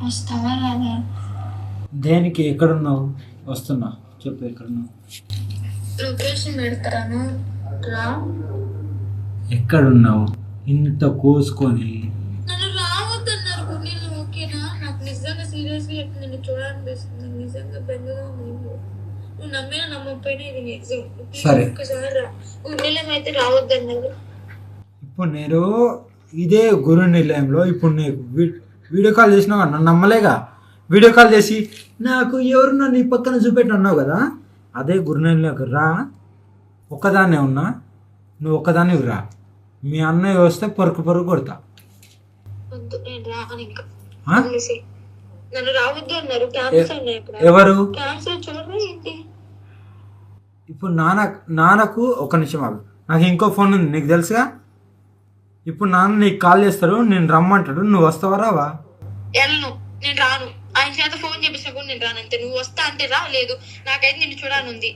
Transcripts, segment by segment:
వస్తావా రాదా? దేనికి? ఎక్కడున్నావు? వస్తున్నా. చెప్పు ఎక్కడున్నావు? లొకేషన్ పెడతాను రా. ఎక్కడున్నావు? ఇంత కోసుకొని నన్ను రావద్దన్నారు నేను. ఓకేనా? నాకు నిజంగా సీరియస్గా చెప్పి నిన్ను చూడాలనిపిస్తుంది. నిజంగా బెంగగా ఉంది. నువ్వు నమ్మినా నమ్మకపోయినా ఇది నిజం. సరే. ఒక్కసారి రా. నిలయమైతే రావద్దన్నారు. ఇప్పుడు నేను ఇదే గురు నిలయంలో ఇప్పుడు నీకు వీడియో కాల్ చేసినావు, నన్ను నమ్మలేగా. వీడియో కాల్ చేసి నాకు ఎవరున్నా నీ పక్కన చూపెట్టి అన్నావు కదా, అదే గురు నిలయంలోకి రా. ఒక్కదాన్నే ఉన్నా, నువ్వు ఒక్కదాన్ని రా. మీ అన్నయ్య వస్తే పొరుకు కొడతా. వద్దు, నేను రాను ఇంకా. నన్ను రావద్దు అన్నారు. ఎవరు? క్యాన్సర్ చూడరా ఏంటి? ఇప్పుడు నాన్నకు ఒక నిమిషం ఆగు. నాకు ఇంకో ఫోన్ ఉంది, నీకు తెలుసుగా. ఇప్పుడు నాన్న నీకు కాల్ చేస్తారు, నేను రమ్మంటాడు. నువ్వు వస్తావా రావా? వెళ్ళను, నేను రాను. ఆయన చేత ఫోన్ చేపిస్తా కూడా నేను రాను. అంతే. నువ్వు వస్తా అంటే రా, లేదు నాకైతే నిన్ను చూడాలనుంది.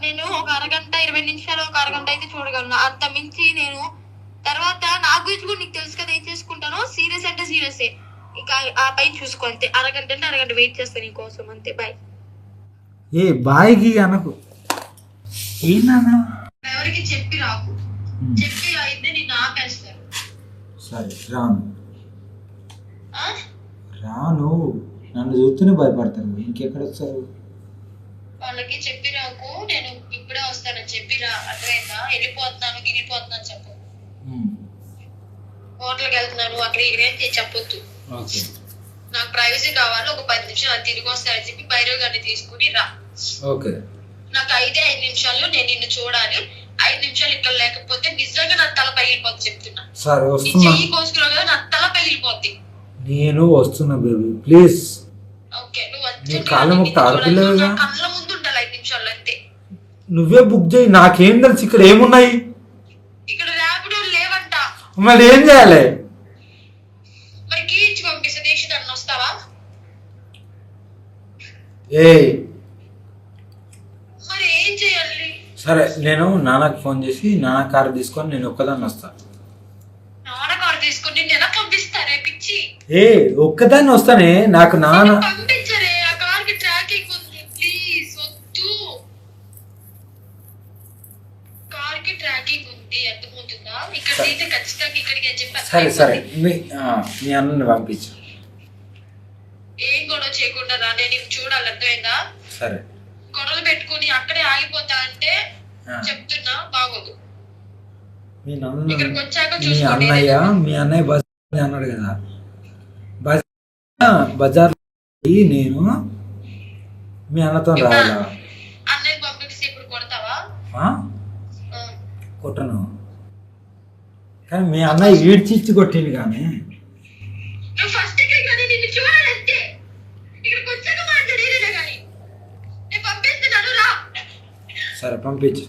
నేను ఒక అరగంట 20 నిమిషాలు, ఒక అరగంట అయితే చూడగలను. అంత మించి నేను తర్వాత నా గురించి కూడా నీకు తెలుసు కదా ఏం చేసుకుంటానో. సీరియస్ అంటే సీరియసే. ఇంకా ఆ పైన చూసుకో అంతే. అరగంట అంటే అరగంట వెయిట్ చేస్తాను నీకోసం అంతే. బాయ్. ఏ బాయ్కి అనకు. ఏనా ఎవరికి చెప్పి రాకు. చెప్పి అయితే నేను ఆపేస్తాను. సరే రాను. రాను. నన్ను చూస్తూనే భయపడతారు, ఇంకెక్కడ వస్తారు? వాళ్ళకి చెప్పి రాకు. నేను ఇప్పుడే వస్తానని చెప్పి రా. అర్థమైందా? వెళ్ళిపోతున్నాను చెప్పు. హోటల్కి వెళ్తున్నాను అక్కడ ఇక్కడ చెప్పొద్దు. నాకు ప్రైవసీ కావాలి. ఒక 10 నిమిషాలు తిరిగి వస్తానని చెప్పి భైరవ్ గారిని తీసుకుని రా. ఓకే. నాకు 5 నిమిషాల్లో నేను నిన్ను చూడాలి. 5 నిమిషాలు ఇక్కడ లేకపోతే నిజంగా నా తల పగిలిపోద్ది చెప్తున్నా. సరే వస్తున్నా. చెయ్యి కోసుకున్నావు కదా, నా తల పగిలిపోద్ది. నేను వస్తున్నా బేబీ, ప్లీజ్. ఓకే, నువ్వు కళ్ళ ఆడపిల్లగా కళ్ళ ముందు ఉండాలి 5 నిమిషాల్లో అంతే. నువ్వే బుక్ చేయి, నాకేం తెలుసు ఇక్కడ ఏమున్నాయి. ఇక్కడ ర్యాపిడో లేవంట. మరి ఏం చేయాలి? మరి కీ ఇచ్చి పంపిస్తే దీక్షిత్ అన్న వస్తావా? ఏ మరి ఏం చేయాలి? సరే, నేను నాన్నకి ఫోన్ చేసి నాన్న కారు తీసుకొని నేను ఒక్కదాన్ని వస్తా. నాన్న కారు తీసుకొని నేను ఎలా పంపిస్తారే పిచ్చి? ఏ ఒక్కదాన్ని వస్తానే. నాకు నాన్న పంపించరే. ఆ కార్ కి ట్రాకింగ్ ఉంది. ప్లీజ్ వద్దు. కార్ కి ట్రాకింగ్ ఉంది, అర్థమవుతుందా? ఇక్కడ అయితే ఖచ్చితంగా ఇక్కడికి అని చెప్పి. సరే మీ అన్నని పంపించు. ఏం గొడవ చేయకుండా రా. నేను నీకు చూడాలి, అర్థమైందా? సరే. గొడవలు పెట్టుకుని అక్కడే ఆగిపోతా అంటే చెప్తున్నా బాగోదు. మీ ఇక్కడికి వచ్చాక అన్నయ్య బస్ అన్నాడు కదా, బజార్ నేను మీ అన్నతో రావాలా? అన్నయ్య పంపిస్తే ఇప్పుడు కొడతావా? కొట్టను, కానీ మీ అన్నయ్య ఈడ్చిచ్చి కొట్టింది. కానీ ఫస్ట్ ఇక్కడికి రా, నిన్ను చూడాలంటే. ఇక్కడికి వచ్చాక మాట్లాడేదే కానీ నేను పంపిస్తున్నాను రా. సరే పంపించు.